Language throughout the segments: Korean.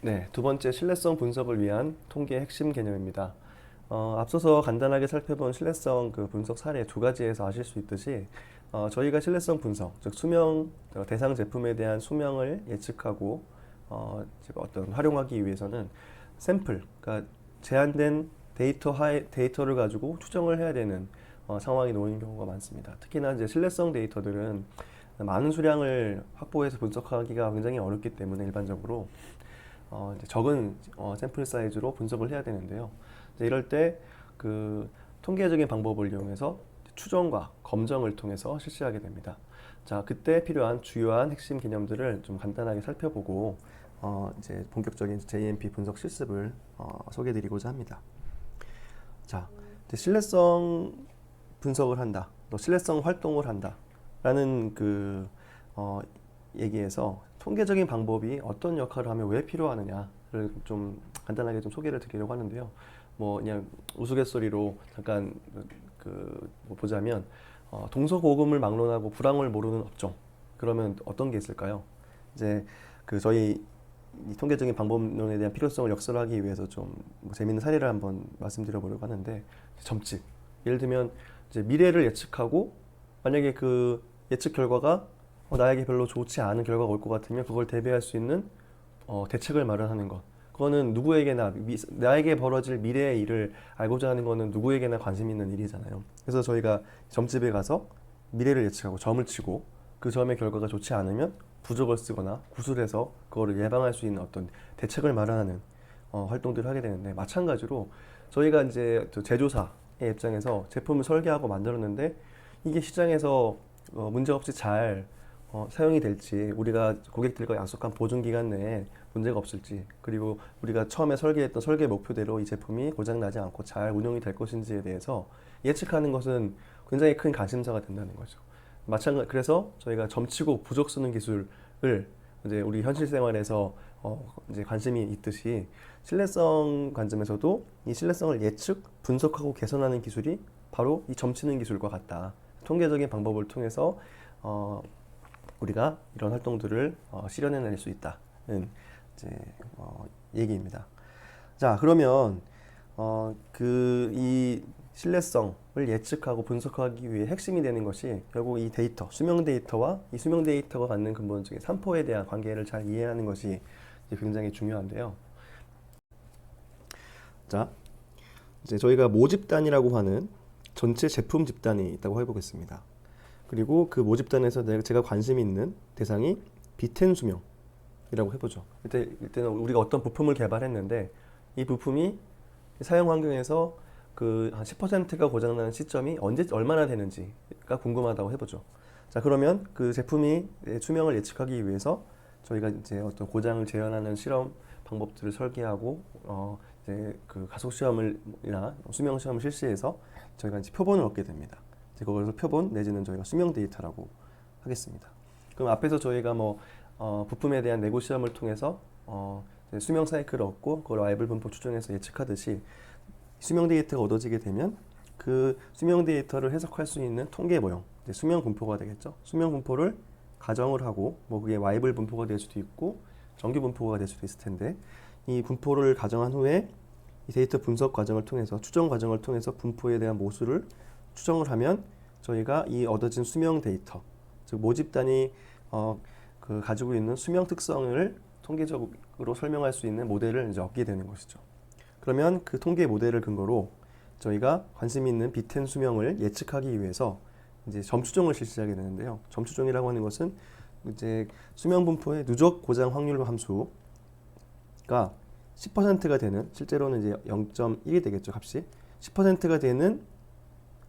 네, 두 번째 신뢰성 분석을 위한 통계의 핵심 개념입니다. 앞서서 간단하게 살펴본 신뢰성 분석 사례 두 가지에서 아실 수 있듯이 저희가 신뢰성 분석, 즉 수명 대상 제품에 대한 수명을 예측하고 제가 어떤 활용하기 위해서는 샘플, 그러니까 제한된 데이터를 가지고 추정을 해야 되는 상황이 놓인 경우가 많습니다. 특히나 이제 신뢰성 데이터들은 많은 수량을 확보해서 분석하기가 굉장히 어렵기 때문에 일반적으로 이제 적은 샘플 사이즈로 분석을 해야 되는데요. 이제 이럴 때 그 통계적인 방법을 이용해서 추정과 검정을 통해서 실시하게 됩니다. 자, 그때 필요한 주요한 핵심 개념들을 좀 간단하게 살펴보고 이제 본격적인 JMP 분석 실습을 소개해드리고자 합니다. 자, 이제 신뢰성 분석을 한다, 또 신뢰성 활동을 한다라는 어, 얘기에서 통계적인 방법이 어떤 역할을 하며 왜 필요하느냐를 좀 간단하게 좀 소개를 드리려고 하는데요. 뭐 그냥 우스갯소리로 잠깐 뭐 보자면 동서고금을 막론하고 불황을 모르는 업종, 그러면 어떤 게 있을까요? 이제 저희 이 통계적인 방법론에 대한 필요성을 역설하기 위해서 좀뭐 재밌는 사례를 한번 말씀드려 보려고 하는데, 점집, 예를 들면 이제 미래를 예측하고 만약에 그 예측 결과가 나에게 별로 좋지 않은 결과가 올 것 같으면 그걸 대비할 수 있는 대책을 마련하는 것. 그거는 누구에게나 나에게 벌어질 미래의 일을 알고자 하는 거는 누구에게나 관심 있는 일이잖아요. 그래서 저희가 점집에 가서 미래를 예측하고 점을 치고 그 점의 결과가 좋지 않으면 부적을 쓰거나 구술해서 그거를 예방할 수 있는 어떤 대책을 마련하는 활동들을 하게 되는데, 마찬가지로 저희가 이제 제조사의 입장에서 제품을 설계하고 만들었는데 이게 시장에서 문제없이 잘 사용이 될지, 우리가 고객들과 약속한 보증 기간 내에 문제가 없을지, 그리고 우리가 처음에 설계했던 설계 목표대로 이 제품이 고장나지 않고 잘 운영이 될 것인지에 대해서 예측하는 것은 굉장히 큰 관심사가 된다는 거죠. 그래서 저희가 점치고 부족 쓰는 기술을 이제 우리 현실 생활에서 이제 관심이 있듯이 신뢰성 관점에서도 이 신뢰성을 예측, 분석하고 개선하는 기술이 바로 이 점치는 기술과 같다. 통계적인 방법을 통해서 우리가 이런 활동들을 실현해낼 수 있다는 이제 얘기입니다. 자, 그러면 이 신뢰성을 예측하고 분석하기 위해 핵심이 되는 것이 결국 이 데이터, 수명 데이터와 이 수명 데이터가 갖는 근본적인 산포에 대한 관계를 잘 이해하는 것이 굉장히 중요한데요. 자, 이제 저희가 모집단이라고 하는 전체 제품 집단이 있다고 해보겠습니다. 그리고 그 모집단에서 제가 관심 있는 대상이 비텐 수명이라고 해보죠. 이때는 우리가 어떤 부품을 개발했는데 이 부품이 사용 환경에서 한 10%가 고장나는 시점이 얼마나 되는지가 궁금하다고 해보죠. 자, 그러면 그 제품이 수명을 예측하기 위해서 저희가 이제 어떤 고장을 재현하는 실험 방법들을 설계하고 이제 가속 시험이나 수명 시험을 실시해서 저희가 이제 표본을 얻게 됩니다. 그것을 표본 내지는 저희가 수명 데이터라고 하겠습니다. 그럼 앞에서 저희가 부품에 대한 내구 시험을 통해서 수명 사이클을 얻고 그걸 와이블 분포 추정해서 예측하듯이 수명 데이터가 얻어지게 되면 그 수명 데이터를 해석할 수 있는 통계 모형, 수명 분포가 되겠죠. 수명 분포를 가정을 하고 그게 와이블 분포가 될 수도 있고 정규 분포가 될 수도 있을 텐데, 이 분포를 가정한 후에 이 데이터 분석 과정을 통해서 추정 과정을 통해서 분포에 대한 모수를 추정을 하면 저희가 이 얻어진 수명 데이터, 즉 모집단이 가지고 있는 수명 특성을 통계적으로 설명할 수 있는 모델을 이제 얻게 되는 것이죠. 그러면 그 통계 모델을 근거로 저희가 관심 있는 비텐 수명을 예측하기 위해서 이제 점추종을 실시하게 되는데요. 점추종이라고 하는 것은 이제 수명 분포의 누적 고장 확률 함수가 10%가 되는, 실제로는 이제 0.1이 되겠죠, 값이. 10%가 되는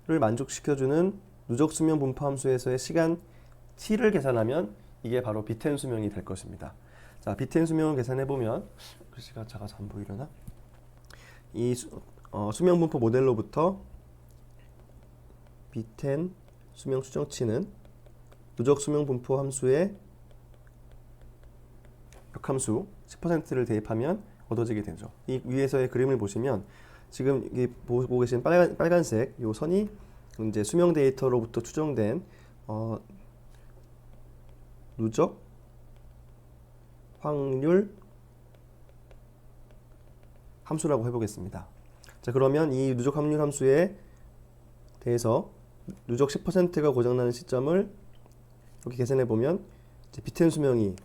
를 만족시켜주는 누적 수명 분포 함수에서의 시간 t를 계산하면 이게 바로 비텐 수명이 될 것입니다. 자, 비텐 수명을 계산해 보면 글씨가 작아서 안 보이려나? 이 수명 분포 모델로부터 비텐 수명 추정치는 누적 수명 분포 함수의 역함수 10%를 대입하면 얻어지게 되죠. 이 위에서의 그림을 보시면 지금 이 보고 계신 빨간색 요 선이 이제 수명 데이터로부터 추정된 누적 확률 함수라고 해보겠습니다. 자, 그러면 이 누적 확률 함수에 대해서 누적 10%가 고장나는 시점을 이렇게 계산해 보면 이제 비텐 수명이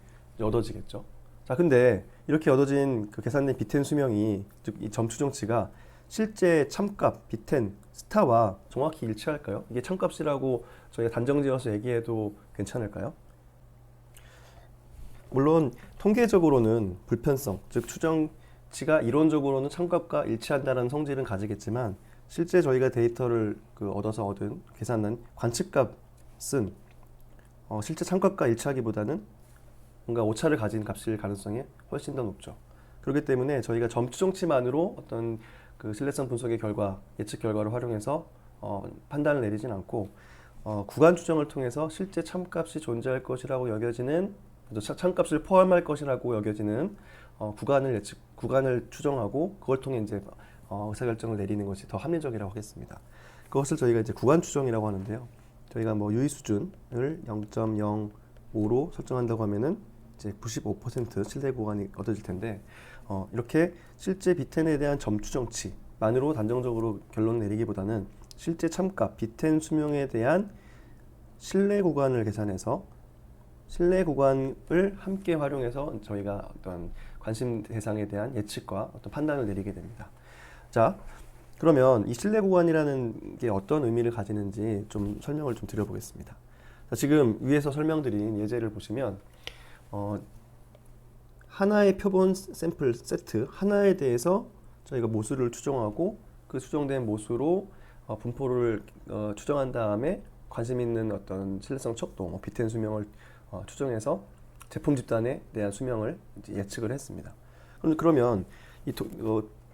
얻어지겠죠. 자, 근데 이렇게 얻어진 그 계산된 비텐 수명이, 즉 이 점 추정치가 실제 참값 비텐 스타와 정확히 일치할까요? 이게 참값이라고 저희가 단정지어서 얘기해도 괜찮을까요? 물론 통계적으로는 불편성, 즉 추정치가 이론적으로는 참값과 일치한다는 성질은 가지겠지만, 실제 저희가 데이터를 얻어서 얻은 계산한 관측값은 실제 참값과 일치하기보다는 뭔가 오차를 가진 값일 가능성이 훨씬 더 높죠. 그렇기 때문에 저희가 점 추정치만으로 어떤 그 신뢰성 분석의 결과, 예측 결과를 활용해서 판단을 내리진 않고, 구간 추정을 통해서 실제 참값이 존재할 것이라고 여겨지는, 참값을 포함할 것이라고 여겨지는 구간을 추정하고, 그걸 통해 이제 의사결정을 내리는 것이 더 합리적이라고 하겠습니다. 그것을 저희가 이제 구간 추정이라고 하는데요. 저희가 뭐 유의 수준을 0.05로 설정한다고 하면은 이제 95% 신뢰 구간이 얻어질 텐데, 이렇게 실제 비텐에 대한 점 추정치만으로 단정적으로 결론 내리기보다는 실제 참값 비텐 수명에 대한 신뢰 구간을 계산해서 신뢰 구간을 함께 활용해서 저희가 어떤 관심 대상에 대한 예측과 어떤 판단을 내리게 됩니다. 자, 그러면 이 신뢰 구간이라는 게 어떤 의미를 가지는지 좀 설명을 좀 드려보겠습니다. 자, 지금 위에서 설명드린 예제를 보시면 하나의 표본 샘플 세트 하나에 대해서 저희가 모수를 추정하고, 그 추정된 모수로 분포를 추정한 다음에 관심 있는 어떤 신뢰성 척도, 비텐 수명을 추정해서 제품 집단에 대한 수명을 이제 예측을 했습니다. 그러면 이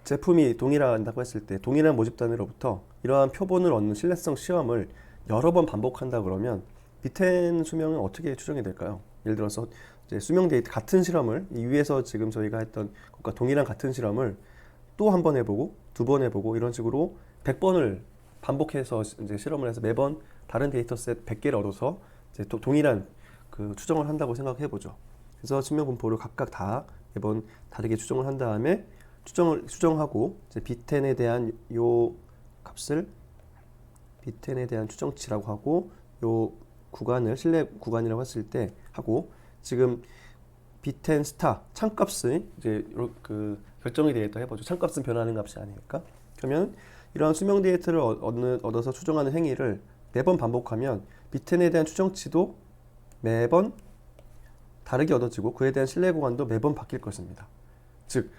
제품이 동일하다고 했을 때 동일한 모집단으로부터 이러한 표본을 얻는 신뢰성 시험을 여러 번 반복한다 그러면 비텐 수명은 어떻게 추정이 될까요? 예를 들어서 이제 수명 데이터 같은 실험을, 이 위에서 지금 저희가 했던 것과 동일한 같은 실험을 또 한 번 해보고 두 번 해보고 이런 식으로 100번을 반복해서 이제 실험을 해서 매번 다른 데이터셋 100개를 얻어서 이제 또 동일한 그 추정을 한다고 생각해 보죠. 그래서 수명 분포를 각각 다 매번 다르게 추정을 한 다음에 추정하고 이제 비텐에 대한 요 값을 비텐에 대한 추정치라고 하고, 요 구간을 신뢰 구간이라고 했을 때 하고, 지금 비텐 스타 참값을 이제 그 결정이 되어 있다 해보죠. 참값은 변하는 값이 아니니까. 그러면 이러한 수명 데이터를 얻어서 추정하는 행위를 매번 반복하면 비텐에 대한 추정치도 매번 다르게 얻어지고 그에 대한 신뢰 구간도 매번 바뀔 것입니다. 즉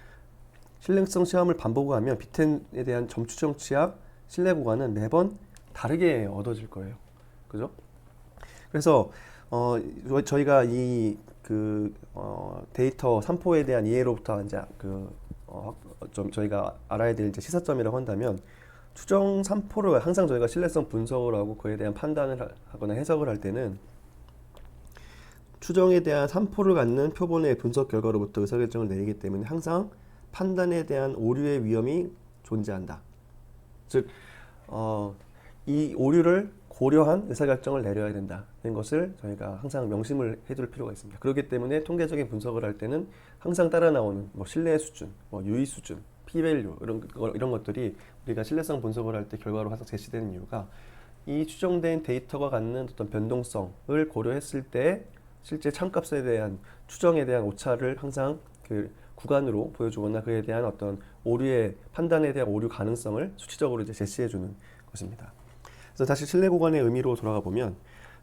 신뢰성 시험을 반복하면 비텐에 대한 점 추정치와 신뢰 구간은 매번 다르게 얻어질 거예요. 그죠? 그래서 저희가 이 데이터 산포에 대한 이해로부터 이제 좀 저희가 알아야 될 이제 시사점이라고 한다면, 추정 산포를 항상 저희가 신뢰성 분석을 하고 그에 대한 판단을 하거나 해석을 할 때는 추정에 대한 산포를 갖는 표본의 분석 결과로부터 의사결정을 내리기 때문에 항상 판단에 대한 오류의 위험이 존재한다. 즉, 이 오류를 고려한 의사결정을 내려야 된다는 것을 저희가 항상 명심을 해둘 필요가 있습니다. 그렇기 때문에 통계적인 분석을 할 때는 항상 따라 나오는 뭐 신뢰 수준, 뭐 유의 수준, p-밸류 이런 것들이 우리가 신뢰성 분석을 할 때 결과로 항상 제시되는 이유가, 이 추정된 데이터가 갖는 어떤 변동성을 고려했을 때 실제 참값에 대한 추정에 대한 오차를 항상 그 구간으로 보여주거나 그에 대한 어떤 오류의 판단에 대한 오류 가능성을 수치적으로 이제 제시해주는 것입니다. 그래서 다시 신뢰 구간의 의미로 돌아가 보면,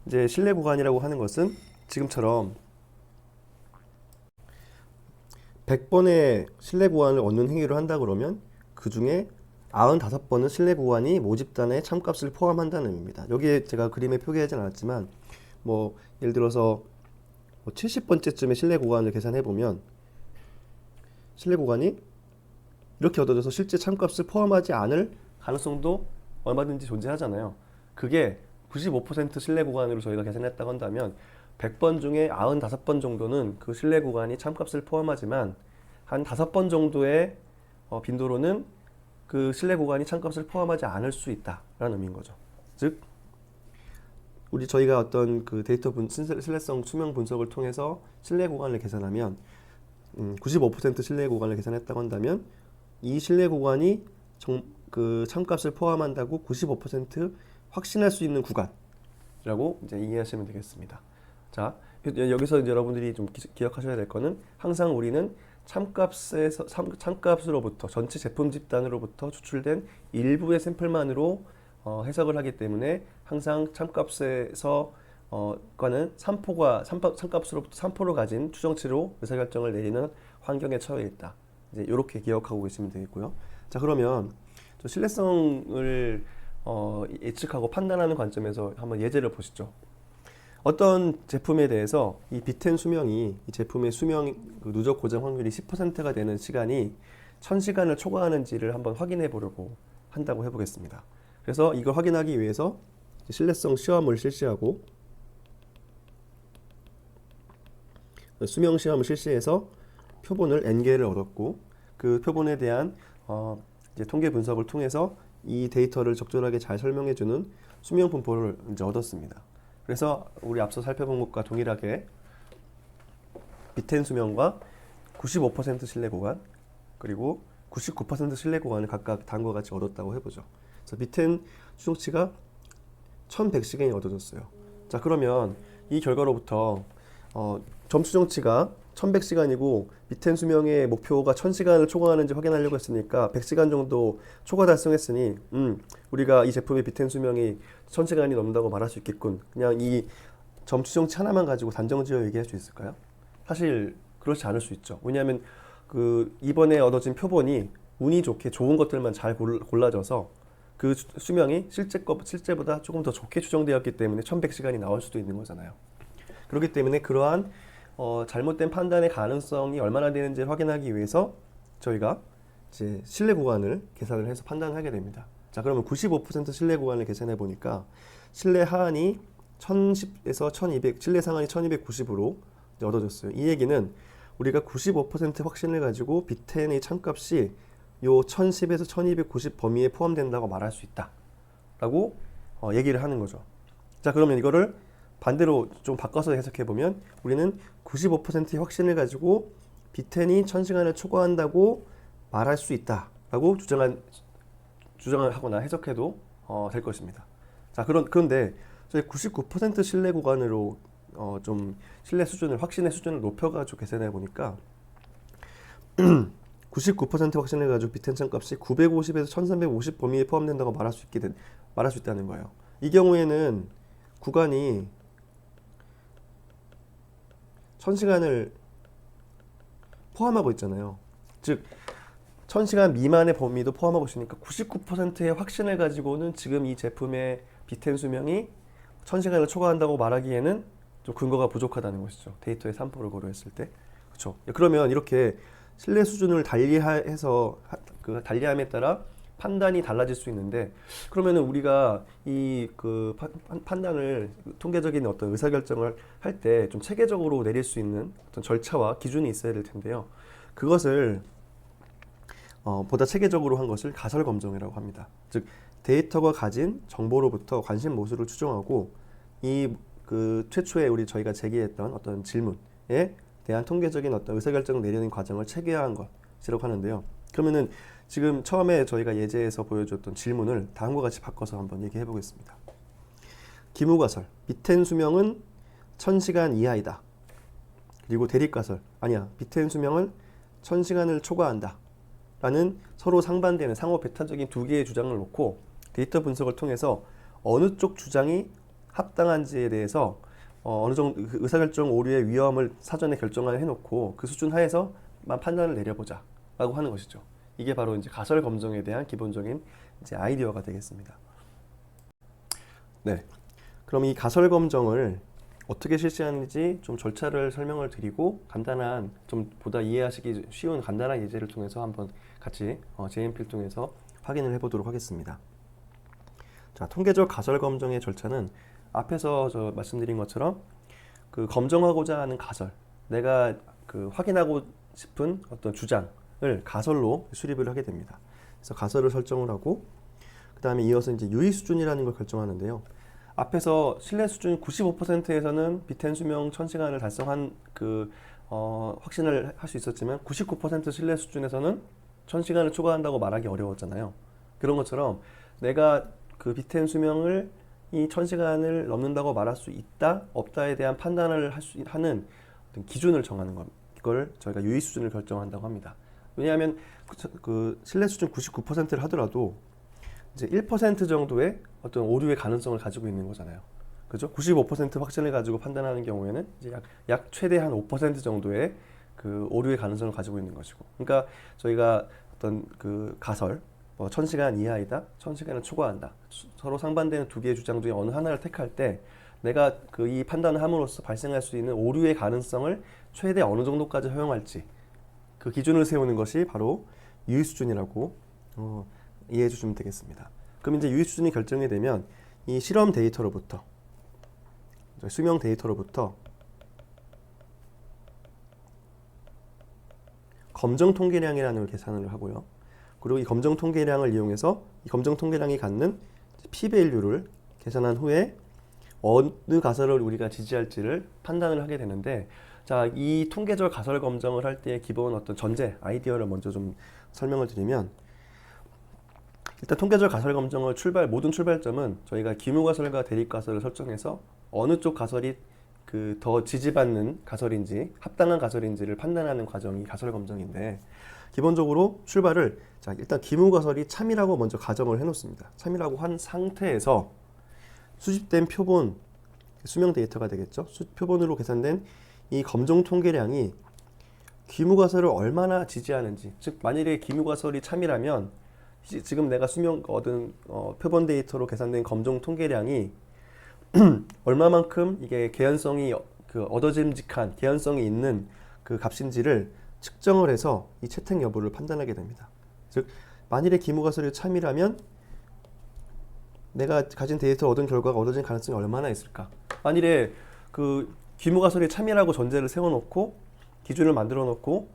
이제 신뢰 구간이라고 하는 것은 지금처럼 100번의 신뢰 구간을 얻는 행위를 한다 그러면 그 중에 95번은 신뢰 구간이 모집단의 참값을 포함한다는 의미입니다. 여기에 제가 그림에 표기하진 않았지만, 뭐 예를 들어서 70번째쯤에 신뢰 구간을 계산해 보면 신뢰 구간이 이렇게 얻어져서 실제 참값을 포함하지 않을 가능성도 얼마든지 존재하잖아요. 그게 95% 신뢰 구간으로 저희가 계산했다고 한다면 100번 중에 95번 정도는 그 신뢰 구간이 참값을 포함하지만 한 5번 정도의 빈도로는 그 신뢰 구간이 참값을 포함하지 않을 수 있다라는 의미인 거죠. 즉 저희가 어떤 그 데이터 신뢰성 수명 분석을 통해서 신뢰 구간을 계산하면 95% 신뢰 구간을 계산했다고 한다면 이 신뢰 구간이 그 참값을 포함한다고 95% 확신할 수 있는 구간이라고 이제 이해하시면 되겠습니다. 자, 여기서 이제 여러분들이 좀 기억하셔야 될 거는 항상 우리는 참값으로부터 전체 제품 집단으로부터 추출된 일부의 샘플만으로 해석을 하기 때문에 항상 참값에서 과는 참값으로부터 3포를 가진 추정치로 의사결정을 내리는 환경에 처해 있다. 이제 이렇게 기억하고 계시면 되겠고요. 자, 그러면 신뢰성을 예측하고 판단하는 관점에서 한번 예제를 보시죠. 어떤 제품에 대해서 이 비텐 수명이 이 제품의 수명 그 누적 고정 확률이 10%가 되는 시간이 1000시간을 초과하는지를 한번 확인해 보려고 한다고 해보겠습니다. 그래서 이걸 확인하기 위해서 신뢰성 시험을 실시하고 수명 시험을 실시해서 표본을 n개를 얻었고 그 표본에 대한 이제 통계 분석을 통해서 이 데이터를 적절하게 잘 설명해주는 수명 분포를 이제 얻었습니다. 그래서 우리 앞서 살펴본 것과 동일하게 비텐 수명과 95% 신뢰 구간 그리고 99% 신뢰 구간을 각각 다음과 같이 얻었다고 해보죠. 그래서 비텐 추정치가 1100시간이 얻어졌어요. 자, 그러면 이 결과로부터 점수 추정치가 1100시간이고 비텐 수명의 목표가 1000시간을 초과하는지 확인하려고 했으니까 100시간 정도 초과 달성했으니 우리가 이 제품의 비텐 수명이 1000시간이 넘는다고 말할 수 있겠군. 그냥 이 점수 추정치 하나만 가지고 단정지어 얘기할 수 있을까요? 사실 그렇지 않을 수 있죠. 왜냐하면 그 이번에 얻어진 표본이 운이 좋게 좋은 것들만 잘 골라져서 그 수명이 실제보다 조금 더 좋게 추정되었기 때문에 1100시간이 나올 수도 있는 거잖아요. 그렇기 때문에 그러한 잘못된 판단의 가능성이 얼마나 되는지를 확인하기 위해서 저희가 이제 신뢰 구간을 계산을 해서 판단하게 됩니다. 자, 그러면 95% 신뢰 구간을 계산해 보니까 신뢰 하한이 1010에서 1200, 신뢰 상한이 1290으로 얻어졌어요. 이 얘기는 우리가 95% 확신을 가지고 비텐의 참값이 요 1010에서 1290 범위에 포함된다고 말할 수 있다 라고 얘기를 하는 거죠. 자, 그러면 이거를 반대로 좀 바꿔서 해석해 보면 우리는 95%의 확신을 가지고 비텐이 1000시간을 초과한다고 말할 수 있다 라고 주장을 하거나 해석해도 될 것입니다. 자, 그런데 저희 99% 신뢰 구간으로 좀 신뢰 수준을, 확신의 수준을 높여가지고 계산해 보니까 99% 확신을 가지고 비텐 참값이 950에서 1350 범위에 포함된다고 말할 수 있다는 거예요. 이 경우에는 구간이 1000시간을 포함하고 있잖아요. 즉 1000시간 미만의 범위도 포함하고 있으니까 99%의 확신을 가지고는 지금 이 제품의 비텐 수명이 1000시간을 초과한다고 말하기에는 좀 근거가 부족하다는 것이죠. 데이터의 3%를 고려했을 때. 그렇죠. 그러면 이렇게 신뢰 수준을 달리함에 따라 판단이 달라질 수 있는데, 그러면은 우리가 이 그 판단을, 통계적인 어떤 의사결정을 할 때 좀 체계적으로 내릴 수 있는 어떤 절차와 기준이 있어야 될 텐데요. 그것을 보다 체계적으로 한 것을 가설 검정이라고 합니다. 즉 데이터가 가진 정보로부터 관심 모수를 추정하고 이 그 최초에 저희가 제기했던 어떤 질문에 대한 통계적인 어떤 의사결정을 내리는 과정을 체계화한 것이라고 하는데요. 그러면은 지금 처음에 저희가 예제에서 보여줬던 질문을 다음과 같이 바꿔서 한번 얘기해 보겠습니다. 기무가설, 비텐 수명은 1000시간 이하이다. 그리고 대립가설, 아니야, 비텐 수명은 1000시간을 초과한다 라는 서로 상반되는 상호 배타적인 두 개의 주장을 놓고 데이터 분석을 통해서 어느 쪽 주장이 합당한지에 대해서 어느 정도 의사결정 오류의 위험을 사전에 결정을 해놓고 그 수준 하에서만 판단을 내려보자 라고 하는 것이죠. 이게 바로 이제 가설 검정에 대한 기본적인 이제 아이디어가 되겠습니다. 네. 그럼 이 가설 검정을 어떻게 실시하는지 좀 절차를 설명을 드리고 간단한, 좀 보다 이해하시기 쉬운 간단한 예제를 통해서 한번 같이 JMP를 통해서 확인을 해보도록 하겠습니다. 자, 통계적 가설 검정의 절차는 앞에서 저 말씀드린 것처럼 그 검정하고자 하는 가설, 내가 그 확인하고 싶은 어떤 주장을 가설로 수립을 하게 됩니다. 그래서 가설을 설정을 하고 그 다음에 이어서 이제 유의 수준이라는 걸 결정하는데요. 앞에서 신뢰 수준 95%에서는 비텐 수명 1000시간을 달성한 그 확신을 할 수 있었지만 99% 신뢰 수준에서는 1000시간을 초과한다고 말하기 어려웠잖아요. 그런 것처럼 내가 그 비트앤 수명을 이 1000시간을 넘는다고 말할 수 있다, 없다에 대한 판단을 하는 어떤 기준을 정하는 것. 이걸 저희가 유의 수준을 결정한다고 합니다. 왜냐하면 그 신뢰 수준 99%를 하더라도 이제 1% 정도의 어떤 오류의 가능성을 가지고 있는 거잖아요. 그죠? 95% 확신을 가지고 판단하는 경우에는 이제 약 최대 한 5% 정도의 그 오류의 가능성을 가지고 있는 것이고. 그러니까 저희가 어떤 그 가설, 뭐 1000시간 이하이다, 1000시간을 초과한다. 서로 상반되는 두 개의 주장 중에 어느 하나를 택할 때 내가 그 이 판단을 함으로써 발생할 수 있는 오류의 가능성을 최대 어느 정도까지 허용할지 그 기준을 세우는 것이 바로 유의 수준이라고 이해해 주시면 되겠습니다. 그럼 이제 유의 수준이 결정이 되면 이 실험 데이터로부터 수명 데이터로부터 검정 통계량이라는 걸 계산을 하고요. 그리고 이 검정 통계량을 이용해서 이 검정 통계량이 갖는 p-밸류를 계산한 후에 어느 가설을 우리가 지지할지를 판단을 하게 되는데, 자, 이 통계적 가설 검정을 할 때의 기본 어떤 전제, 아이디어를 먼저 좀 설명을 드리면, 일단 통계적 가설 검정을 모든 출발점은 저희가 기무가설과 대립가설을 설정해서 어느 쪽 가설이 그 더 지지받는 가설인지 합당한 가설인지를 판단하는 과정이 가설 검정인데, 기본적으로 출발을 자 일단 기무가설이 참이라고 먼저 가정을 해놓습니다. 참이라고 한 상태에서 수집된 표본 수명 데이터가 되겠죠. 표본으로 계산된 이 검정 통계량이 기무가설을 얼마나 지지하는지, 즉 만일에 기무가설이 참이라면 지금 내가 얻은 표본 데이터로 계산된 검정 통계량이 얼마만큼 이게 개연성이 얻어짐직한 개연성이 있는 그 값인지를 측정을 해서 이 채택 여부를 판단하게 됩니다. 즉 만일에 기무가설이 참이라면 내가 가진 데이터 얻은 결과가 얻어진 가능성이 얼마나 있을까? 만일에 그 기무가설이 참이라고 전제를 세워놓고 기준을 만들어 놓고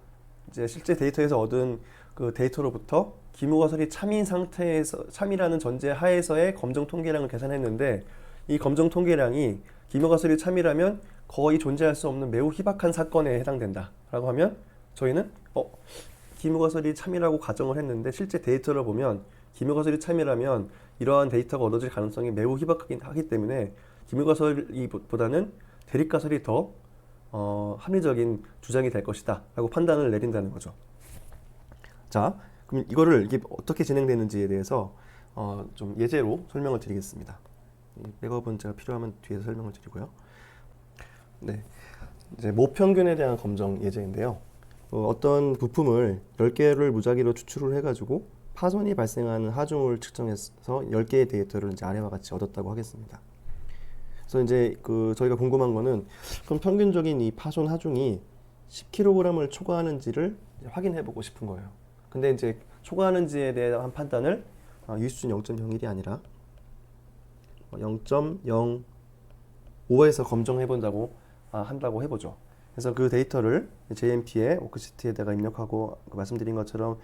이제 실제 데이터에서 얻은 그 데이터로부터 기무가설이 참인 상태에서 참이라는 전제 하에서의 검정 통계량을 계산했는데, 이 검정 통계량이 기무가설이 참이라면 거의 존재할 수 없는 매우 희박한 사건에 해당된다라고 하면 저희는 기무가설이 참이라고 가정을 했는데 실제 데이터를 보면 기무가설이 참이라면 이러한 데이터가 얻어질 가능성이 매우 희박하긴 하기 때문에 기무가설보다는 대립가설이 더 합리적인 주장이 될 것이다 라고 판단을 내린다는 거죠. 자, 그럼 이게 어떻게 진행되는지에 대해서 좀 예제로 설명을 드리겠습니다. 백업은 제가 필요하면 뒤에서 설명을 드리고요. 네, 이제 모평균에 대한 검정 예제인데요. 어떤 부품을 10개를 무작위로 추출을 해가지고 파손이 발생하는 하중을 측정해서 10개의 데이터를 이제 아래와 같이 얻었다고 하겠습니다. 그래서 이제 저희가 궁금한 거는 그럼 평균적인 이 파손 하중이 10kg을 초과하는지를 확인해 보고 싶은 거예요. 근데 이제 초과하는지에 대한 판단을 유의수준 0.01이 아니라 0.05에서 검정해 본다고 한다고 해보죠. 그래서 그 데이터를 JMP에 워크시트에다가 입력하고 말씀드린 것처럼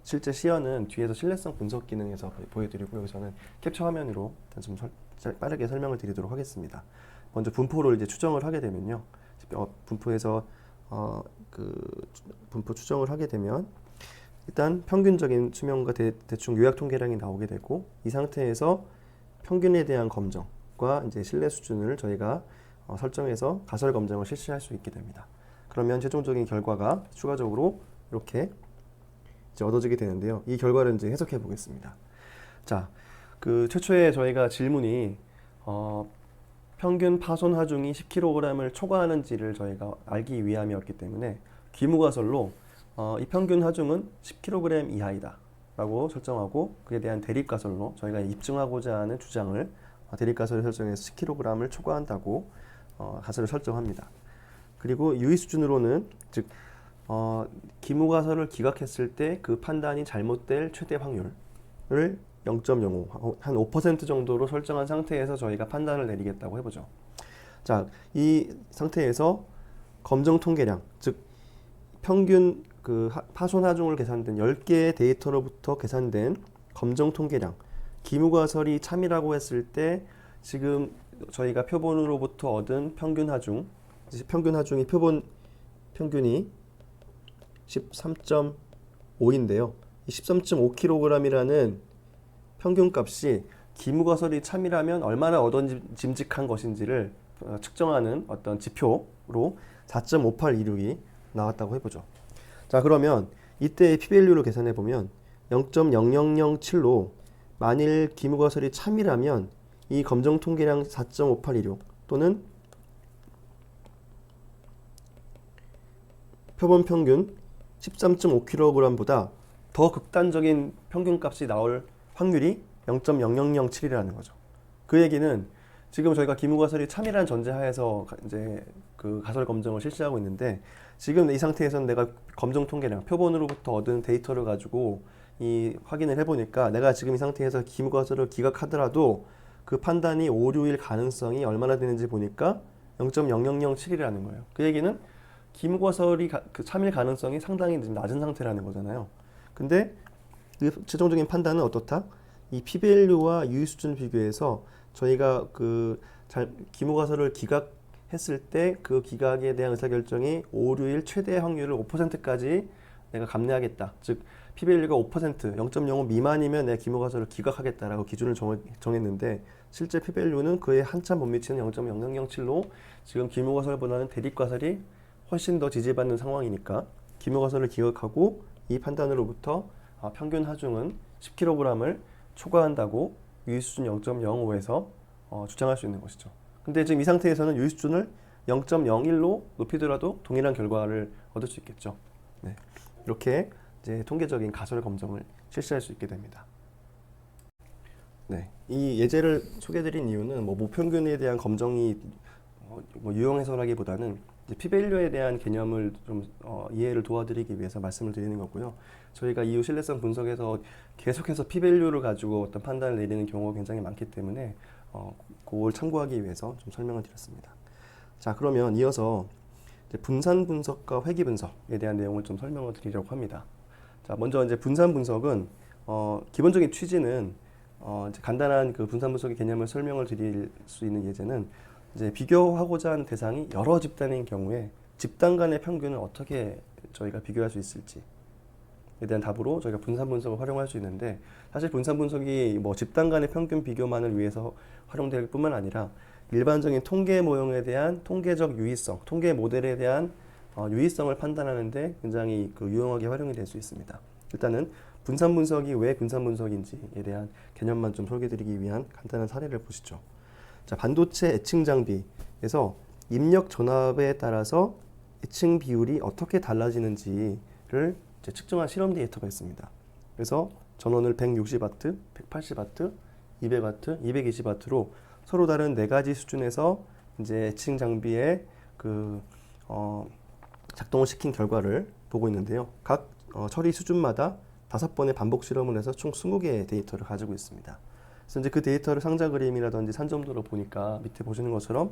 실제 시연은 뒤에서 신뢰성 분석 기능에서 보여드리고 여기서는 캡처 화면으로 일단 좀 빠르게 설명을 드리도록 하겠습니다. 먼저 분포를 이제 추정을 하게 되면요. 분포에서 분포 추정을 하게 되면 일단 평균적인 수명과 대충 요약 통계량이 나오게 되고, 이 상태에서 평균에 대한 검정과 이제 신뢰 수준을 저희가 설정해서 가설 검정을 실시할 수 있게 됩니다. 그러면 최종적인 결과가 추가적으로 이렇게 이제 얻어지게 되는데요. 이 결과를 이제 해석해 보겠습니다. 자, 최초에 저희가 질문이 평균 파손 하중이 10kg을 초과하는지를 저희가 알기 위함이었기 때문에 기무가설로 이 평균 하중은 10kg 이하이다 라고 설정하고, 그에 대한 대립가설로 저희가 입증하고자 하는 주장을 대립가설을 설정해서 10kg을 초과한다고 가설을 설정합니다. 그리고 유의 수준으로는 즉 기무가설을 기각했을 때 그 판단이 잘못될 최대 확률을 0.05, 한 5% 정도로 설정한 상태에서 저희가 판단을 내리겠다고 해보죠. 자, 이 상태에서 검정 통계량, 즉 평균 파손 하중을 계산된 10개의 데이터로부터 계산된 검정 통계량, 기무가설이 참이라고 했을 때 지금 저희가 표본으로부터 얻은 평균 하중이 평균이 13.5 5인데요. 이 13.5kg이라는 평균값이 기무가설이 참이라면 얼마나 얻어짐직한 것인지를 측정하는 어떤 지표로 4.5826이 나왔다고 해보죠. 자, 그러면 이때의 p-value를 계산해 보면 0.0007로 만일 기무가설이 참이라면 이 검정 통계량 4.5826 또는 표본 평균 13.5kg보다 더 극단적인 평균값이 나올 확률이 0.0007이라는 거죠. 그 얘기는 지금 저희가 기무가설이 참이라는 전제하에서 이제 그 가설 검정을 실시하고 있는데, 지금 이 상태에서는 내가 검정 통계량 표본으로부터 얻은 데이터를 가지고 이 확인을 해보니까 내가 지금 이 상태에서 기무가설을 기각하더라도 그 판단이 오류일 가능성이 얼마나 되는지 보니까 0.0007이라는 거예요. 그 얘기는 기무가설이 그 참일 가능성이 상당히 낮은 상태라는 거잖아요. 근데 그 최종적인 판단은 어떻다? 이 p-value와 유의 수준 비교해서 저희가 그 기무가설을 기각했을 때 그 기각에 대한 의사결정이 오류일 최대 확률을 5%까지 내가 감내하겠다. 즉 p-value가 5%, 0.05 미만이면 내가 기무가설을 기각하겠다라고 기준을 정했는데, 실제 p-value는 그에 한참 못 미치는 0.0007로 지금 기무가설보다는 대립가설이 훨씬 더 지지받는 상황이니까 기무가설을 기각하고 이 판단으로부터 평균 하중은 10kg을 초과한다고 유의수준 0.05에서 주장할 수 있는 것이죠. 근데 지금 이 상태에서는 유의수준을 0.01로 높이더라도 동일한 결과를 얻을 수 있겠죠. 네. 이렇게 이제 통계적인 가설 검정을 실시할 수 있게 됩니다. 네. 이 예제를 소개해드린 이유는 뭐 모평균에 대한 검정이 뭐 유용해서라기보다는 p-value에 대한 개념을 좀 이해를 도와드리기 위해서 말씀을 드리는 거고요. 저희가 이후 신뢰성 분석에서 계속해서 p-value를 가지고 어떤 판단을 내리는 경우가 굉장히 많기 때문에 그걸 참고하기 위해서 좀 설명을 드렸습니다. 자, 그러면 이어서 이제 분산 분석과 회귀 분석에 대한 내용을 좀 설명을 드리려고 합니다. 자, 먼저 이제 분산 분석은 기본적인 취지는 이제 간단한 그 분산 분석의 개념을 설명을 드릴 수 있는 예제는 이제 비교하고자 하는 대상이 여러 집단인 경우에 집단 간의 평균을 어떻게 저희가 비교할 수 있을지에 대한 답으로 저희가 분산 분석을 활용할 수 있는데, 사실 분산 분석이 뭐 집단 간의 평균 비교만을 위해서 활용될 뿐만 아니라 일반적인 통계 모형에 대한 통계적 유의성, 통계 모델에 대한 유의성을 판단하는데 굉장히 그 유용하게 활용이 될 수 있습니다. 일단은 분산 분석이 왜 분산 분석인지에 대한 개념만 좀 소개드리기 위한 간단한 사례를 보시죠. 자, 반도체 애칭 장비에서 입력 전압에 따라서 애칭 비율이 어떻게 달라지는지를 이제 측정한 실험 데이터가 있습니다. 그래서 전원을 160W, 180W, 200W, 220W로 서로 다른 네 가지 수준에서 이제 애칭 장비에 그 작동을 시킨 결과를 보고 있는데요. 각 처리 수준마다 5번의 반복 실험을 해서 총 20개의 데이터를 가지고 있습니다. 그래서 이제 그 데이터를 상자 그림이라든지 산점도로 보니까 밑에 보시는 것처럼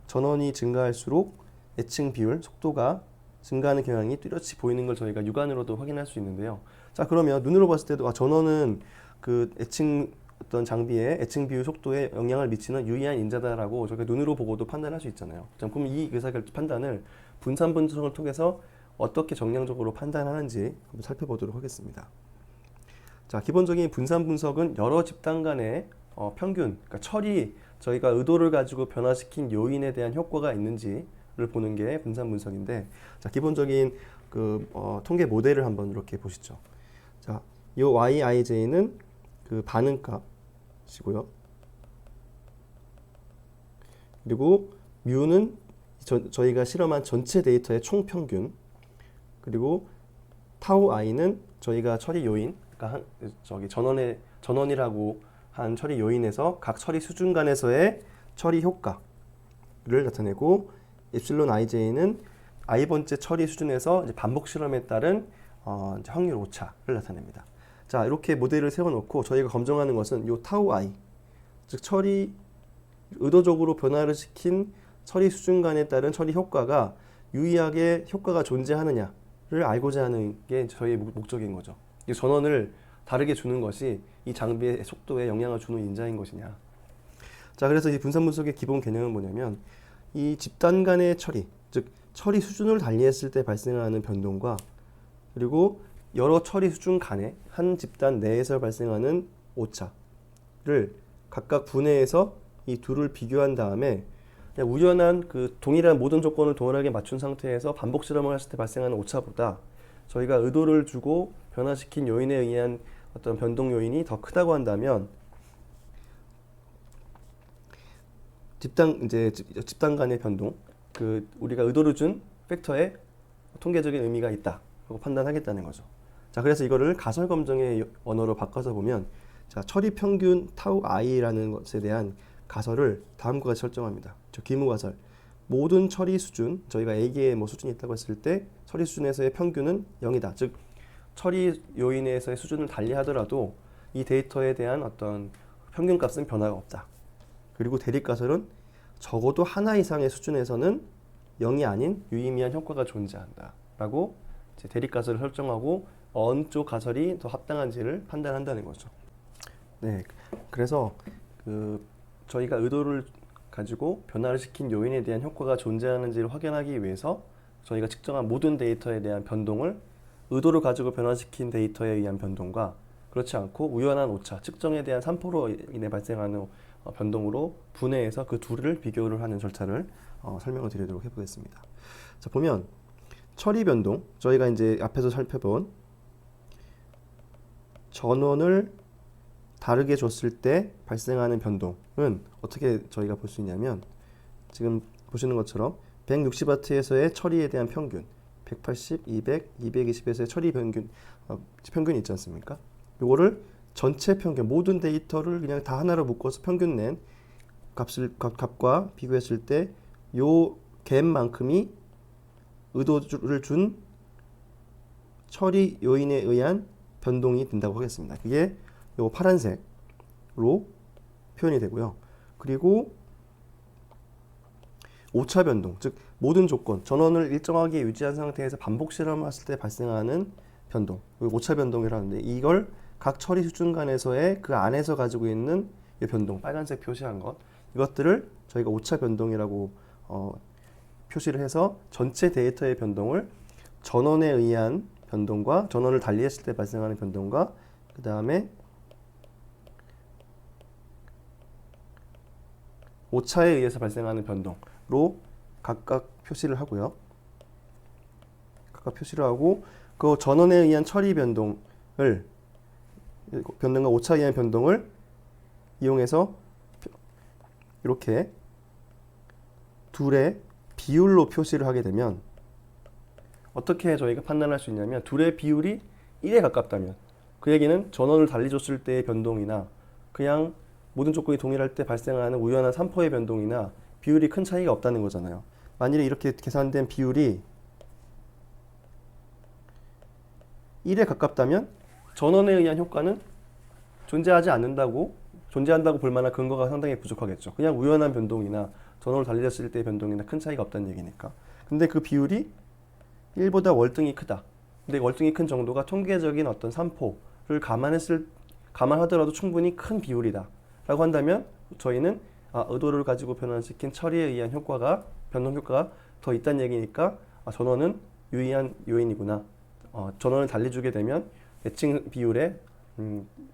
전원이 증가할수록 애칭 비율, 속도가 증가하는 경향이 뚜렷이 보이는 걸 저희가 육안으로도 확인할 수 있는데요. 자, 그러면 눈으로 봤을 때도 전원은 그 애칭 어떤 장비의 애칭 비율 속도에 영향을 미치는 유의한 인자다라고 저희가 눈으로 보고도 판단할 수 있잖아요. 자, 그럼 이 의사결정 판단을 분산 분석을 통해서 어떻게 정량적으로 판단하는지 한번 살펴보도록 하겠습니다. 자, 기본적인 분산 분석은 여러 집단 간의 평균, 그러니까 저희가 의도를 가지고 변화시킨 요인에 대한 효과가 있는지를 보는 게 분산 분석인데, 자, 기본적인 그 통계 모델을 한번 이렇게 보시죠. 자, 이 YIJ는 그 반응값이고요. 그리고 뮤는 저희가 실험한 전체 데이터의 총 평균, 그리고 타우 i는 저희가 처리 요인, 그러니까 전원이라고 한 처리 요인에서 각 처리 수준 간에서의 처리 효과를 나타내고, 엡실론 ij는 i번째 처리 수준에서 이제 반복 실험에 따른 이제 확률 오차를 나타냅니다. 자, 이렇게 모델을 세워놓고 저희가 검증하는 것은 요 타우 i, 즉 의도적으로 변화를 시킨 처리 수준 간에 따른 처리 효과가 유의하게 효과가 존재하느냐를 알고자 하는 게 저희의 목적인 거죠. 이 전원을 다르게 주는 것이 이 장비의 속도에 영향을 주는 인자인 것이냐. 자, 그래서 이 분산 분석의 기본 개념은 뭐냐면, 이 집단 간의 처리, 즉 처리 수준을 달리했을 때 발생하는 변동과, 그리고 여러 처리 수준 간에 한 집단 내에서 발생하는 오차를 각각 분해해서 이 둘을 비교한 다음에 그냥 우연한 그 동일한 모든 조건을 동일하게 맞춘 상태에서 반복 실험을 했을 때 발생하는 오차보다 저희가 의도를 주고 변화시킨 요인에 의한 어떤 변동 요인이 더 크다고 한다면 집단 간의 변동, 그 우리가 의도를 준 팩터에 통계적인 의미가 있다라고 판단하겠다는 거죠. 자, 그래서 이거를 가설 검정의 언어로 바꿔서 보면, 자, 처리 평균 타우 i라는 것에 대한 가설을 다음과 같이 설정합니다. 저 기무 가설. 모든 처리 수준, 저희가 A개의 뭐 수준이 있다고 했을 때 처리 수준에서의 평균은 0이다. 즉 처리 요인에서의 수준을 달리 하더라도 이 데이터에 대한 어떤 평균값은 변화가 없다. 그리고 대립 가설은 적어도 하나 이상의 수준에서는 0이 아닌 유의미한 효과가 존재한다 라고 이제 대립 가설을 설정하고 어느 쪽 가설이 더 합당한지를 판단한다는 거죠. 네, 그래서 저희가 의도를 가지고 변화를 시킨 요인에 대한 효과가 존재하는지를 확인하기 위해서 저희가 측정한 모든 데이터에 대한 변동을 의도를 가지고 변화시킨 데이터에 의한 변동과 그렇지 않고 우연한 오차, 측정에 대한 3%로 인해 발생하는 변동으로 분해해서 그 둘을 비교를 하는 절차를 설명을 드리도록 해보겠습니다. 자, 보면 처리 변동, 저희가 이제 앞에서 살펴본 전원을 다르게 줬을 때 발생하는 변동은 어떻게 저희가 볼 수 있냐면, 지금 보시는 것처럼 160W에서의 처리에 대한 평균, 180, 200, 220에서의 처리 평균이 있지 않습니까? 이거를 전체 평균, 모든 데이터를 그냥 다 하나로 묶어서 평균 낸 값과 비교했을 때 요 갭만큼이 의도를 준 처리 요인에 의한 변동이 된다고 하겠습니다. 그게 요 파란색으로 표현이 되고요. 그리고 오차 변동, 즉 모든 조건, 전원을 일정하게 유지한 상태에서 반복 실험을 했을 때 발생하는 변동, 오차 변동이라는데, 이걸 각 처리 수준 간에서의 그 안에서 가지고 있는 이 변동, 빨간색 표시한 것, 이것들을 저희가 오차 변동이라고 표시를 해서 전체 데이터의 변동을 전원에 의한 변동과 전원을 달리했을 때 발생하는 변동과 그 다음에 오차에 의해서 발생하는 변동으로 각각 표시를 하고요. 각각 표시를 하고 그 전원에 의한 처리 변동과 오차에 의한 변동을 이용해서 이렇게 둘의 비율로 표시를 하게 되면 어떻게 저희가 판단할 수 있냐면, 둘의 비율이 1에 가깝다면 그 얘기는 전원을 달리 줬을 때의 변동이나 그냥 모든 조건이 동일할 때 발생하는 우연한 3%의 변동이나 비율이 큰 차이가 없다는 거잖아요. 만일에 이렇게 계산된 비율이 1에 가깝다면 전원에 의한 효과는 존재한다고 볼 만한 근거가 상당히 부족하겠죠. 그냥 우연한 변동이나 전원을 달리했을 때의 변동이나 큰 차이가 없다는 얘기니까. 근데 그 비율이 1보다 월등히 크다. 근데 월등히 큰 정도가 통계적인 어떤 3%를 감안하더라도 충분히 큰 비율이다 라고 한다면 저희는 의도를 가지고 변환시킨 처리에 의한 변동 효과가 더 있다는 얘기니까 전원은 유의한 요인이구나, 전원을 달리주게 되면 예측 비율에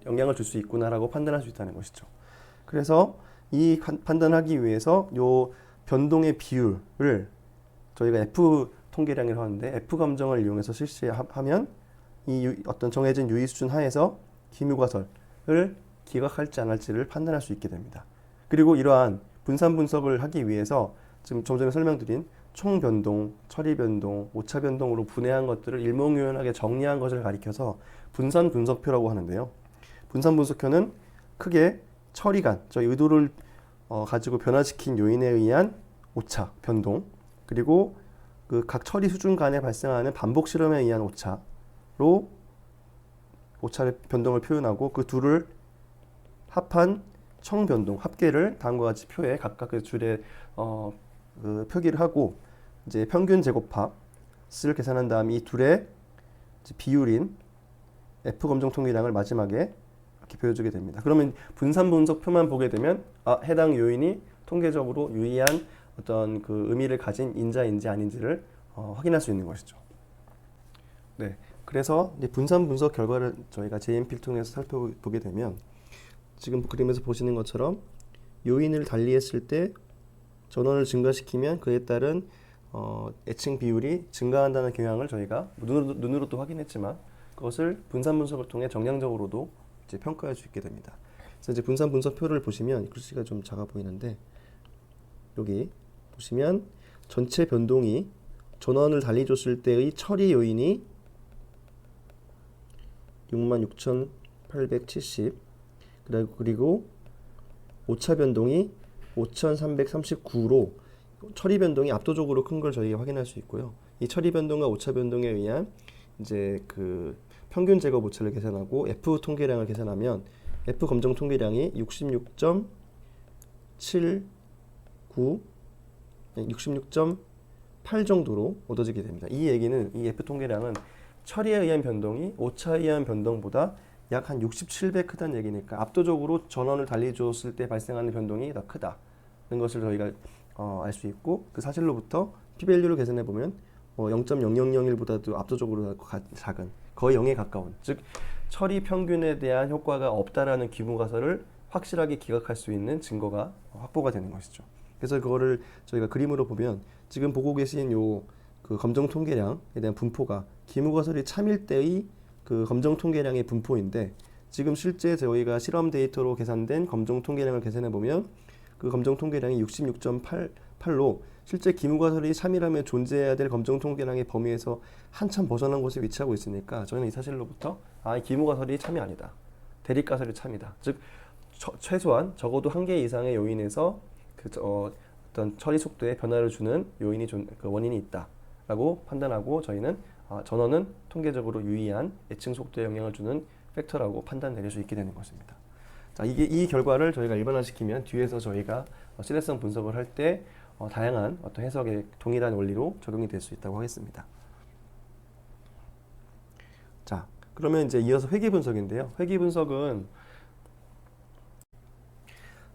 영향을 줄 수 있구나 라고 판단할 수 있다는 것이죠. 그래서 이 판단하기 위해서 요 변동의 비율을 저희가 F 통계량이라고 하는데, F 검정을 이용해서 실시하면 이 어떤 정해진 유의 수준 하에서 기묘가설을 기각할지 안 할지를 판단할 수 있게 됩니다. 그리고 이러한 분산 분석을 하기 위해서 지금 좀 전에 설명드린 총 변동, 처리 변동, 오차 변동으로 분해한 것들을 일목요연하게 정리한 것을 가리켜서 분산 분석표라고 하는데요. 분산 분석표는 크게 처리간, 저희 의도를 가지고 변화시킨 요인에 의한 오차, 변동, 그리고 그 각 처리 수준 간에 발생하는 반복 실험에 의한 오차로 오차의 변동을 표현하고 그 둘을 합한 총 변동, 합계를 다음과 같이 표에 각각 그 줄에 그 표기를 하고 이제 평균 제곱합을 계산한 다음 이 둘의 비율인 F 검정 통계량을 마지막에 이렇게 보여주게 됩니다. 그러면 분산 분석표만 보게 되면 해당 요인이 통계적으로 유의한 어떤 그 의미를 가진 인자인지 아닌지를 확인할 수 있는 것이죠. 네, 그래서 이제 분산 분석 결과를 저희가 JMP를 통해서 살펴보게 되면 지금 그림에서 보시는 것처럼 요인을 달리했을 때 전원을 증가시키면 그에 따른 애칭 비율이 증가한다는 경향을 저희가 눈으로도 확인했지만 그것을 분산 분석을 통해 정량적으로도 이제 평가할 수 있게 됩니다. 그래서 이제 분산 분석표를 보시면 글씨가 좀 작아 보이는데 여기 보시면 전체 변동이 전원을 달리줬을 때의 처리 요인이 66,870 그리고 오차 변동이 5,339로 처리 변동이 압도적으로 큰 걸 저희가 확인할 수 있고요. 이 처리 변동과 오차 변동에 의한 이제 그 평균 제거 오차를 계산하고 F 통계량을 계산하면 F 검정 통계량이 66.8 정도로 얻어지게 됩니다. 이 얘기는 이 F 통계량은 처리에 의한 변동이 오차에 의한 변동보다 약 한 67배 크다는 얘기니까 압도적으로 전원을 달리줬을 때 발생하는 변동이 더 크다는 것을 저희가 알 수 있고 그 사실로부터 p-밸류를 계산해 보면 0.0001보다도 압도적으로 작은 거의 0에 가까운 즉 처리 평균에 대한 효과가 없다라는 기무가설을 확실하게 기각할 수 있는 증거가 확보가 되는 것이죠. 그래서 그거를 저희가 그림으로 보면 지금 보고 계신 요 그 검정 통계량에 대한 분포가 기무가설이 참일 때의 그 검정 통계량의 분포인데 지금 실제 저희가 실험 데이터로 계산된 검정 통계량을 계산해 보면 그 검정 통계량이 66.8로 실제 기무가설이 참이라면 존재해야 될 검정 통계량의 범위에서 한참 벗어난 곳에 위치하고 있으니까 저희는 이 사실로부터 이 기무가설이 참이 아니다. 대립가설이 참이다. 즉 최소한 적어도 한 개 이상의 요인에서 어떤 처리 속도에 변화를 주는 요인이 그 원인이 있다라고 판단하고 저희는 전원은 통계적으로 유의한 애칭 속도에 영향을 주는 팩터라고 판단 내릴 수 있게 되는 것입니다. 자, 이 결과를 저희가 일반화시키면 뒤에서 저희가 신뢰성 분석을 할 때 다양한 어떤 해석의 동일한 원리로 적용이 될 수 있다고 하겠습니다. 자, 그러면 이제 이어서 회귀 분석인데요. 회귀 분석은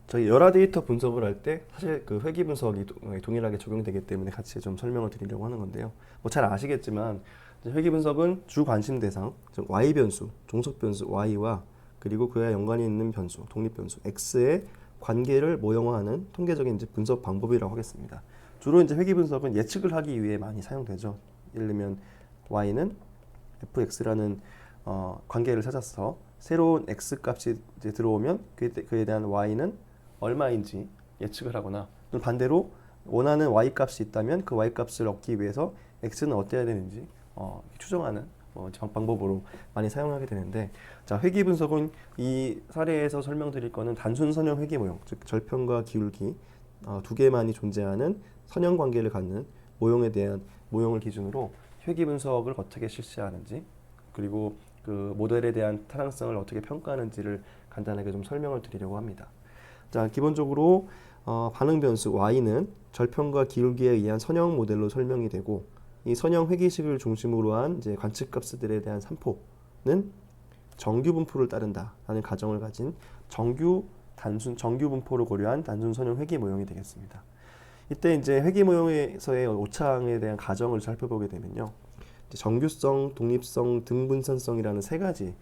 저희 열화 데이터 분석을 할 때 사실 그 회귀 분석이 동일하게 적용되기 때문에 같이 좀 설명을 드리려고 하는 건데요. 뭐 잘 아시겠지만 회귀 분석은 주 관심 대상, 즉 y 변수, 종속 변수 y와 그리고 그와 연관이 있는 변수, 독립 변수 x의 관계를 모형화하는 통계적인 이제 분석 방법이라고 하겠습니다. 주로 이제 회귀 분석은 예측을 하기 위해 많이 사용되죠. 예를 들면 y는 fx라는 관계를 찾아서 새로운 x 값이 이제 들어오면 그에 대한 y는 얼마인지 예측을 하거나 또 반대로 원하는 y 값이 있다면 그 y 값을 얻기 위해서 x는 어때야 되는지 추정하는 방법으로 많이 사용하게 되는데 자 회귀 분석은 이 사례에서 설명드릴 거는 단순 선형 회귀 모형 즉 절편과 기울기 두 개만이 존재하는 선형 관계를 갖는 모형에 대한 모형을 기준으로 회귀 분석을 어떻게 실시하는지 그리고 그 모델에 대한 타당성을 어떻게 평가하는지를 간단하게 좀 설명을 드리려고 합니다. 자 기본적으로 반응 변수 y는 절편과 기울기에 의한 선형 모델로 설명이 되고 이 선형 회귀식을 중심으로 한 이제 관측값들에 대한 산포는 정규 분포를 따른다라는 가정을 가진 정규 분포를 고려한 단순 선형 회귀 모형이 되겠습니다. 이때 이제 회귀 모형에서의 오차항에 대한 가정을 살펴보게 되면요, 정규성, 독립성, 등분산성이라는 세 가지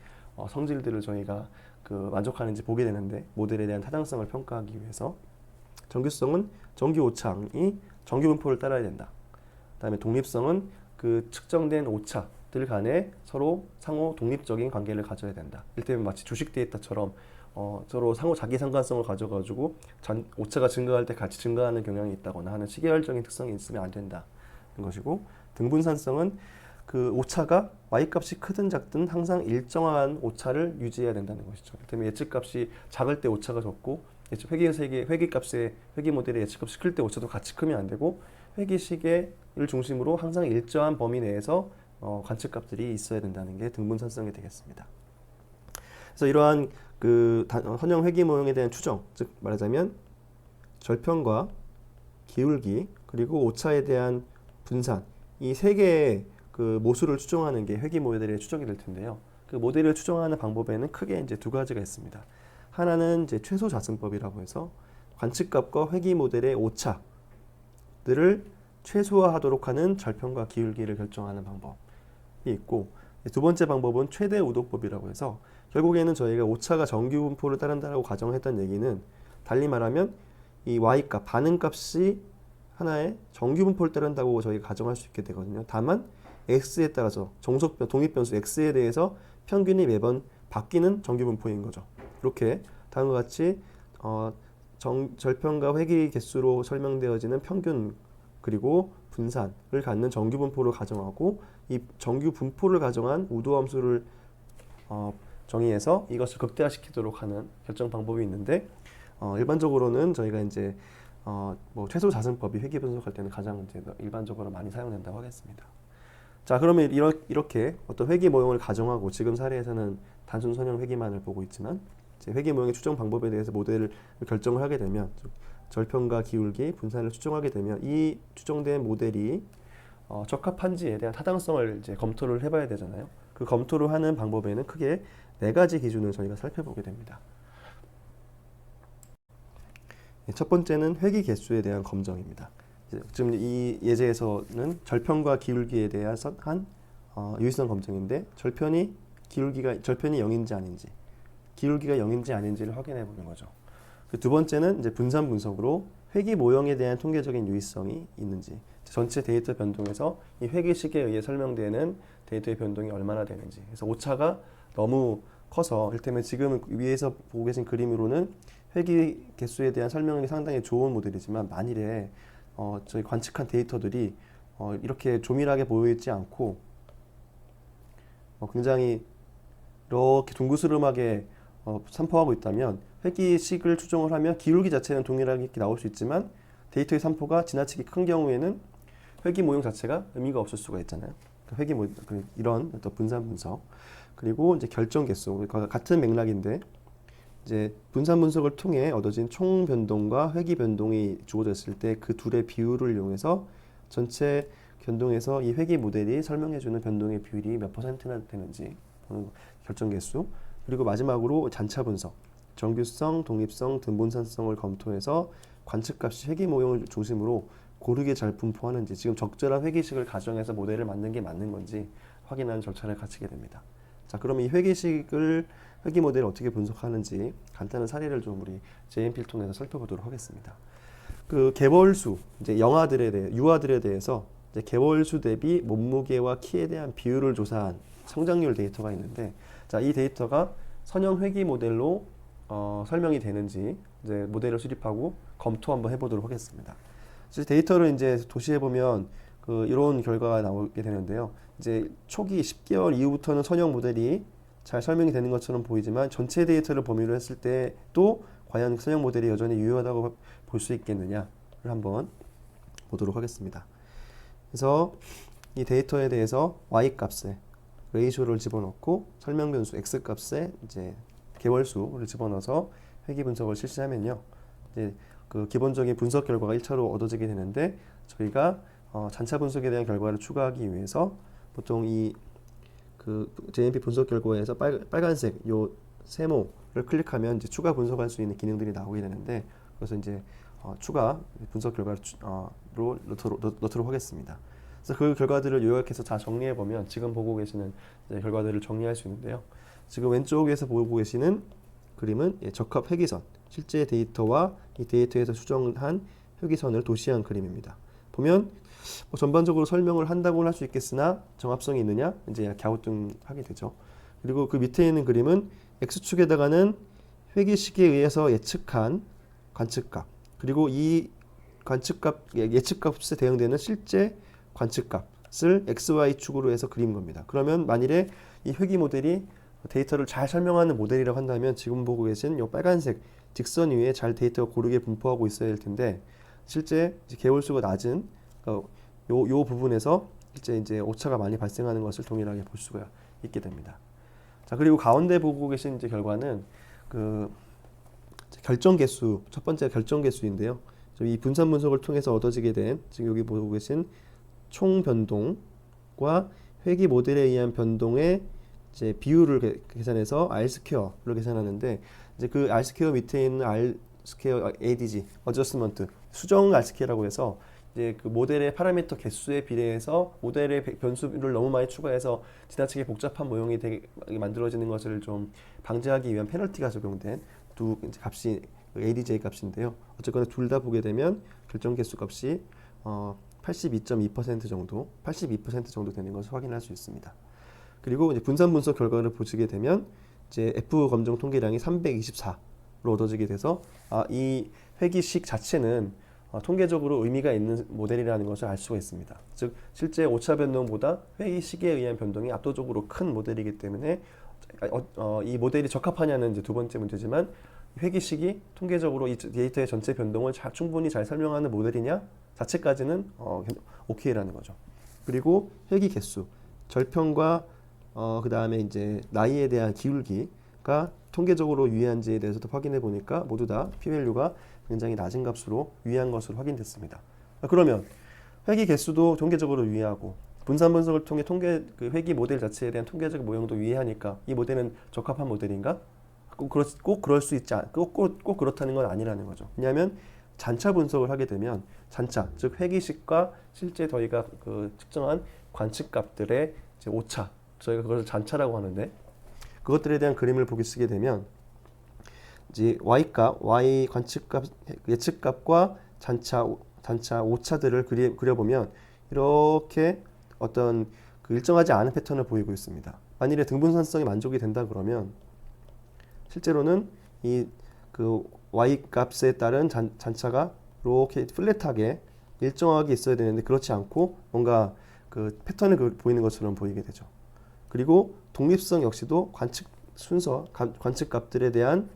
성질들을 저희가 만족하는지 보게 되는데 모델에 대한 타당성을 평가하기 위해서 정규성은 정규 오차항이 정규 분포를 따라야 된다. 그다음에 독립성은 그 측정된 오차들 간에 서로 상호 독립적인 관계를 가져야 된다. 이를테면 마치 주식 데이터처럼 서로 상호 자기 상관성을 가져가지고 오차가 증가할 때 같이 증가하는 경향이 있다거나 하는 시계열적인 특성이 있으면 안 된다는 것이고 등분산성은 그 오차가 y값이 크든 작든 항상 일정한 오차를 유지해야 된다는 것이죠. 그다음에 예측값이 작을 때 오차가 적고 회귀 모델의 예측값이 클 때 오차도 같이 크면 안 되고 회귀시계를 중심으로 항상 일정한 범위 내에서 관측값들이 있어야 된다는 게 등분산성이 되겠습니다. 그래서 이러한 그 선형 회귀 모형에 대한 추정, 즉 말하자면 절편과 기울기 그리고 오차에 대한 분산 이 세 개의 그 모수를 추정하는 게 회귀 모델의 추정이 될 텐데요. 그 모델을 추정하는 방법에는 크게 이제 두 가지가 있습니다. 하나는 이제 최소 자승법이라고 해서 관측값과 회귀 모델의 오차들을 최소화하도록 하는 절편과 기울기를 결정하는 방법이 있고 두 번째 방법은 최대 우도법이라고 해서 결국에는 저희가 오차가 정규 분포를 따른다라고 가정했던 얘기는 달리 말하면 이 y값 반응값이 하나의 정규 분포를 따른다고 저희가 가정할 수 있게 되거든요. 다만 x에 따라서 독립변수 x에 대해서 평균이 매번 바뀌는 정규 분포인 거죠. 이렇게 다음과 같이 절편과 회귀 개수로 설명되어지는 평균 그리고 분산을 갖는 정규 분포를 가정하고 이 정규 분포를 가정한 우도 함수를 정의해서 이것을 극대화시키도록 하는 결정 방법이 있는데 일반적으로는 저희가 이제 뭐 최소 자승법이 회귀 분석할 때는 가장 이제 일반적으로 많이 사용된다고 하겠습니다. 자, 그러면 이렇게 어떤 회귀 모형을 가정하고 지금 사례에서는 단순 선형 회귀만을 보고 있지만 이제 회귀 모형의 추정 방법에 대해서 모델을 결정을 하게 되면 절편과 기울기, 분산을 추정하게 되면 이 추정된 모델이 적합한지에 대한 타당성을 이제 검토를 해봐야 되잖아요. 그 검토를 하는 방법에는 크게 네 가지 기준을 저희가 살펴보게 됩니다. 첫 번째는 회귀 개수에 대한 검정입니다. 지금 이 예제에서는 절편과 기울기에 대해서 한 유의성 검증인데 절편이 0인지 아닌지, 기울기가 0인지 아닌지를 확인해 보는 거죠. 두 번째는 이제 분산 분석으로 회귀 모형에 대한 통계적인 유의성이 있는지, 전체 데이터 변동에서 이 회귀식에 의해 설명되는 데이터의 변동이 얼마나 되는지. 그래서 오차가 너무 커서 이를테면 지금 위에서 보고 계신 그림으로는 회귀 개수에 대한 설명이 상당히 좋은 모델이지만 만일에 저희 관측한 데이터들이 이렇게 조밀하게 보이지 않고 굉장히 이렇게 둥그스름하게 산포하고 있다면 회귀식을 추정을 하면 기울기 자체는 동일하게 이렇게 나올 수 있지만 데이터의 산포가 지나치게 큰 경우에는 회귀 모형 자체가 의미가 없을 수가 있잖아요. 이런 어떤 분산 분석 그리고 이제 결정 개수 같은 맥락인데 이제 분산 분석을 통해 얻어진 총 변동과 회귀 변동이 주어졌을 때 그 둘의 비율을 이용해서 전체 변동에서 이 회귀 모델이 설명해주는 변동의 비율이 몇 %나 되는지 보는 결정 개수. 그리고 마지막으로 잔차 분석, 정규성, 독립성, 등분산성을 검토해서 관측값이 회귀 모형을 중심으로 고르게 잘 분포하는지, 지금 적절한 회귀식을 가정해서 모델을 만든 게 맞는 건지 확인하는 절차를 갖추게 됩니다. 자, 그럼 이 회귀 모델을 어떻게 분석하는지 간단한 사례를 좀 우리 JMP를 통해서 살펴보도록 하겠습니다. 그 개월수, 이제 유아들에 대해서 이제 개월수 대비 몸무게와 키에 대한 비율을 조사한 성장률 데이터가 있는데, 자, 이 데이터가 선형 회귀 모델로 설명이 되는지 이제 모델을 수립하고 검토 한번 해보도록 하겠습니다. 데이터를 이제 도시해 보면 이런 결과가 나오게 되는데요. 이제 초기 10개월 이후부터는 선형 모델이 잘 설명이 되는 것처럼 보이지만 전체 데이터를 범위로 했을 때도 과연 선형 모델이 여전히 유효하다고 볼 수 있겠느냐를 한번 보도록 하겠습니다. 그래서 이 데이터에 대해서 y 값에 레이쇼를 집어넣고 설명 변수 x 값에 이제 개월수를 집어넣어서 회귀 분석을 실시하면요. 이제 그 기본적인 분석 결과가 1차로 얻어지게 되는데 저희가 잔차 분석에 대한 결과를 추가하기 위해서 보통 이 JMP 분석 결과에서 빨간색 요 세모를 클릭하면 이제 추가 분석할 수 있는 기능들이 나오게 되는데 그래서 이제 추가 분석 결과를 넣도록 하겠습니다. 그래서 그 결과들을 요약해서 다 정리해 보면 지금 보고 계시는 결과들을 정리할 수 있는데요. 지금 왼쪽에서 보고 계시는 그림은 적합 회귀선, 실제 데이터와 이 데이터에서 수정한 회귀선을 도시한 그림입니다. 보면 전반적으로 설명을 한다고 할 수 있겠으나 정합성이 있느냐? 이제 갸우뚱하게 되죠. 그리고 그 밑에 있는 그림은 X축에다가는 회귀식에 의해서 예측한 관측값, 그리고 이 예측값에 대응되는 실제 관측값을 XY축으로 해서 그린 겁니다. 그러면 만일에 이 회귀 모델이 데이터를 잘 설명하는 모델이라고 한다면 지금 보고 계신 이 빨간색 직선 위에 잘 데이터가 고르게 분포하고 있어야 할 텐데 실제 개월수가 낮은 요 부분에서 실제 이제 오차가 많이 발생하는 것을 동일하게 볼 수가 있게 됩니다. 자, 그리고 가운데 보고 계신 이제 결과는 결정 개수, 첫 번째 결정 개수인데요. 이 분산 분석을 통해서 얻어지게 된 지금 여기 보고 계신 총 변동과 회귀 모델에 의한 변동의 이제 비율을 계산해서 R 스퀘어를 계산하는데 이제 그 R 스퀘어 밑에 있는 R 스퀘어 ADG 어저스먼트 수정 R 스퀘어라고 해서 이제 그 모델의 파라미터 개수에 비례해서 모델의 변수를 너무 많이 추가해서 지나치게 복잡한 모형이 되게 만들어지는 것을 좀 방지하기 위한 페널티가 적용된 두 이제 값이 ADJ 값인데요. 어쨌거나 둘 다 보게 되면 결정 개수 값이 82.2% 정도, 82% 정도 되는 것을 확인할 수 있습니다. 그리고 이제 분산 분석 결과를 보시게 되면 이제 F 검정 통계량이 324로 얻어지게 돼서 이 회기식 자체는 통계적으로 의미가 있는 모델이라는 것을 알 수가 있습니다. 즉 실제 오차 변동보다 회기식에 의한 변동이 압도적으로 큰 모델이기 때문에 이 모델이 적합하냐는 이제 두 번째 문제지만 회기식이 통계적으로 이 데이터의 전체 변동을 충분히 잘 설명하는 모델이냐 자체까지는 오케이라는 거죠. 그리고 회기 개수, 절편과 그 다음에 이제 나이에 대한 기울기가 통계적으로 유의한지에 대해서도 확인해 보니까 모두 다 p-value가 굉장히 낮은 값으로 유의한 것으로 확인됐습니다. 그러면 회기 개수도 통계적으로 유의하고 분산 분석을 통해 그 회기 모델 자체에 대한 통계적 모형도 유의하니까 이 모델은 적합한 모델인가? 꼭 그럴 수 있지 꼭 그렇다는 건 아니라는 거죠. 왜냐하면 잔차 분석을 하게 되면 잔차, 즉 회기식과 실제 저희가 그 측정한 관측값들의 이제 오차, 저희가 그것을 잔차라고 하는데 그것들에 대한 그림을 보기 쓰게 되면 이제 y값, y 관측값, 예측값과 잔차 오차들을 그려보면 이렇게 어떤 그 일정하지 않은 패턴을 보이고 있습니다. 만일에 등분산성이 만족이 된다 그러면 실제로는 이 그 y 값에 따른 잔차가 이렇게 플랫하게 일정하게 있어야 되는데 그렇지 않고 뭔가 그 패턴을 보이는 것처럼 보이게 되죠. 그리고 독립성 역시도 관측 값들에 대한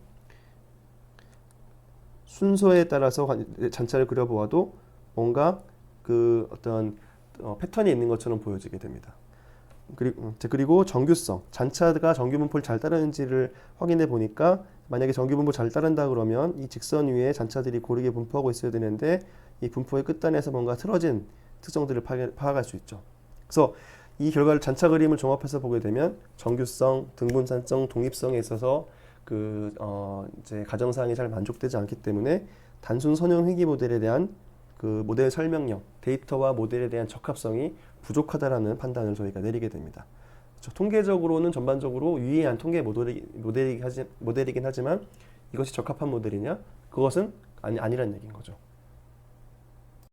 순서에 따라서 잔차를 그려보아도 뭔가 그 어떤 패턴이 있는 것처럼 보여지게 됩니다. 그리고 정규성, 잔차가 정규 분포를 잘 따르는지를 확인해 보니까 만약에 정규 분포 잘 따른다 그러면 이 직선 위에 잔차들이 고르게 분포하고 있어야 되는데 이 분포의 끝단에서 뭔가 틀어진 특성들을 파악할 수 있죠. 그래서 이 결과를 잔차 그림을 종합해서 보게 되면 정규성, 등분산성, 독립성에 있어서 이제 가정사항이 잘 만족되지 않기 때문에 단순 선형 회귀 모델에 대한 그 모델 설명력, 데이터와 모델에 대한 적합성이 부족하다라는 판단을 저희가 내리게 됩니다. 통계적으로는 전반적으로 유의한 통계 모델이긴 하지만 이것이 적합한 모델이냐? 그것은 아니란 얘기인 거죠.